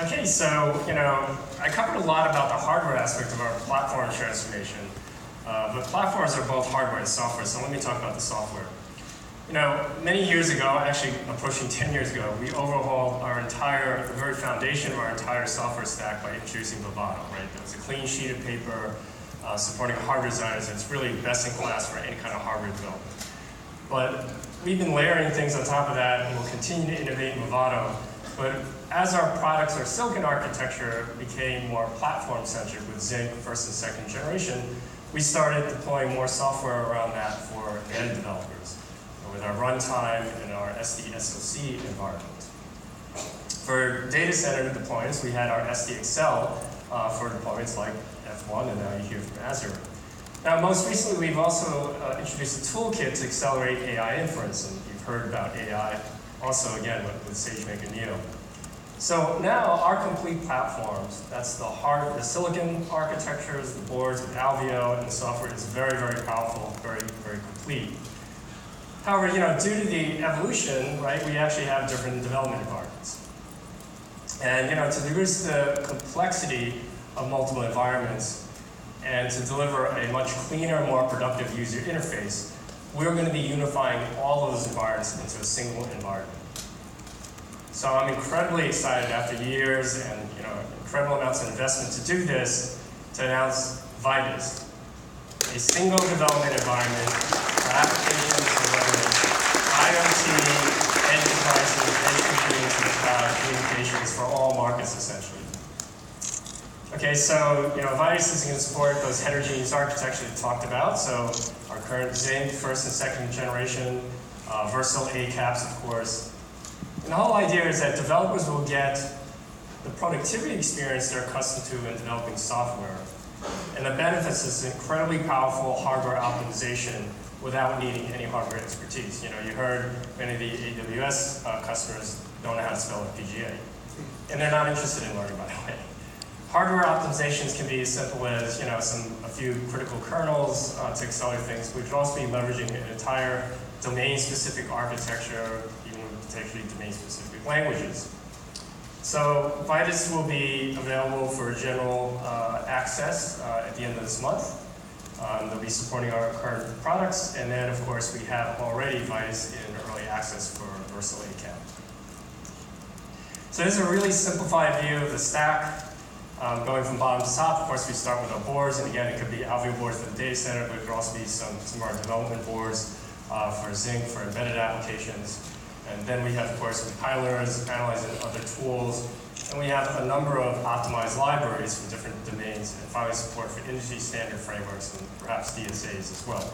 Okay, so, I covered a lot about the hardware aspect of our platform transformation. But platforms are both hardware and software, so let me talk about the software. Many years ago, actually approaching 10 years ago, we overhauled the very foundation of our entire software stack by introducing Vivado, right? That was a clean sheet of paper supporting hardware designers. It's really best in class for any kind of hardware development. But we've been layering things on top of that, and we'll continue to innovate in Vivado. But as our products, our silicon architecture became more platform-centric with Zynq first and second generation, we started deploying more software around that for embedded developers with our runtime and our SDSoC environment. For data center deployments, we had our SDXL for deployments like F1, and now you hear from Azure. Now, most recently, we've also introduced a toolkit to accelerate AI inference, and you've heard about AI also, again, with SageMaker Neo. So now, our complete platforms, that's the silicon architectures, the boards with Alveo, and the software is very, very powerful, very, very complete. However, due to the evolution, right, we actually have different development environments. And, to reduce the complexity of multiple environments and to deliver a much cleaner, more productive user interface, we're going to be unifying all of those environments into a single environment. So I'm incredibly excited after years and incredible amounts of investment to do this, to announce Vitis, a single development environment for applications delivering IoT, edge devices, edge computing to the cloud, communications for all markets essentially. Okay, so Vitis is going to support those heterogeneous architectures we talked about. So our current Zynq first and second generation, versatile ACAPs, of course. And the whole idea is that developers will get the productivity experience they're accustomed to in developing software. And the benefits is incredibly powerful hardware optimization without needing any hardware expertise. You heard many of the AWS customers don't know how to spell FPGA. And they're not interested in learning, by the way. Hardware optimizations can be as simple as a few critical kernels to accelerate things. We could also be leveraging an entire domain-specific architecture, even potentially domain-specific languages. So Vitis will be available for general access at the end of this month. They'll be supporting our current products, and then of course we have already Vitis in early access for versatile ACAP. So this is a really simplified view of the stack. Going from bottom to top, of course, we start with our boards, and again, it could be Alveo boards for the data center, but it could also be some of our development boards for Zynq, for embedded applications. And then we have, of course, compilers, analyzing other tools, and we have a number of optimized libraries for different domains, and finally support for industry standard frameworks and perhaps DSAs as well.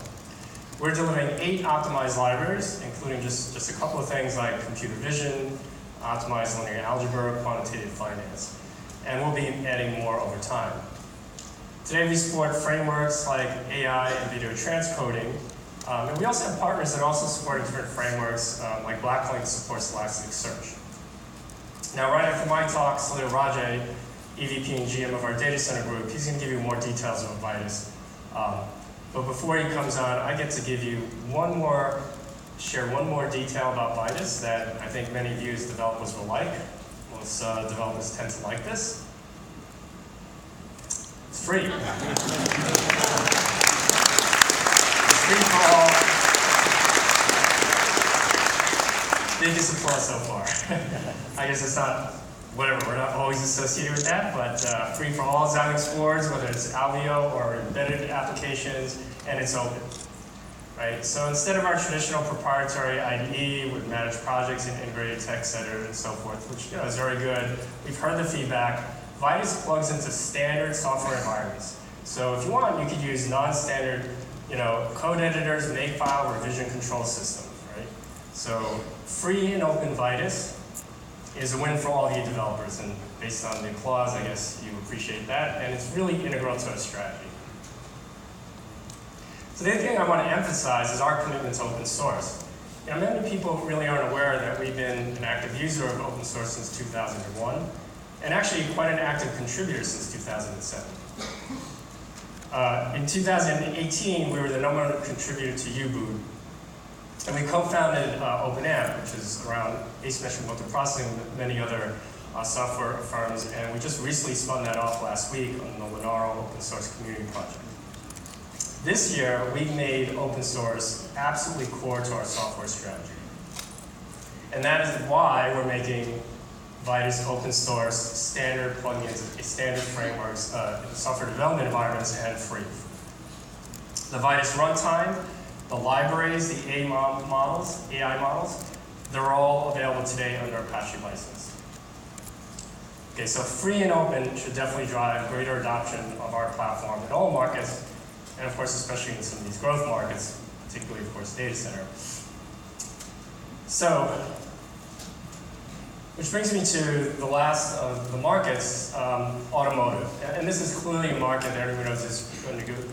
We're delivering 8 optimized libraries, including just a couple of things like computer vision, optimized linear algebra, quantitative finance. And we'll be adding more over time. Today we support frameworks like AI and video transcoding. And we also have partners that are also supporting different frameworks, like Blacklink supports Elasticsearch. Now, right after my talk, Salil Rajay, EVP and GM of our data center group, he's going to give you more details about Vitis. But before he comes on, I get to give you share one more detail about Vitis that I think many of you as developers will like. Most developers tend to like this. It's free. It's free for all. Biggest applause so far. I guess it's not, whatever, we're not always associated with that, but free for all Xilinx boards, whether it's Alveo or embedded applications, and it's open. Right? So instead of our traditional proprietary IDE with managed projects and integrated text editor and so forth, which is very good, we've heard the feedback. Vitis plugs into standard software environments. So if you want, you could use non-standard, code editors, makefile, revision control systems. Right? So free and open Vitis is a win for all of you developers, and based on the applause, I guess you appreciate that, and it's really integral to our strategy. So the other thing I want to emphasize is our commitment to open source. Many people really aren't aware that we've been an active user of open source since 2001, and actually quite an active contributor since 2007. In 2018, we were the #1 contributor to U-Boot, and we co-founded OpenAMP, which is around asymmetric multiprocessing with many other software firms, and we just recently spun that off last week on the Linaro open source community project. This year, we've made open source absolutely core to our software strategy. And that is why we're making Vitis open source standard plugins, standard frameworks, software development environments, and free. The Vitis runtime, the libraries, the AI models, they're all available today under Apache license. Okay, so free and open should definitely drive greater adoption of our platform in all markets, and of course, especially in some of these growth markets, particularly, of course, data center. So, which brings me to the last of the markets, automotive. And this is clearly a market that everyone knows is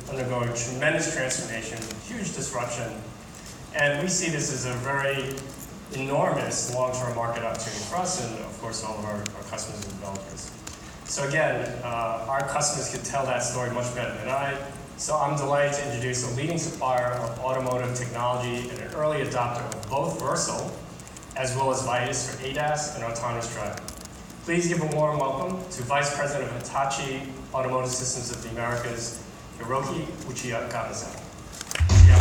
undergoing tremendous transformation, huge disruption. And we see this as a very enormous long-term market opportunity for us and, of course, all of our customers and developers. So again, our customers can tell that story much better than I. So I'm delighted to introduce a leading supplier of automotive technology and an early adopter of both Versal, as well as Vitis for ADAS and autonomous driving. Please give a warm welcome to Vice President of Hitachi Automotive Systems of the Americas, Hiroki Uchiyama.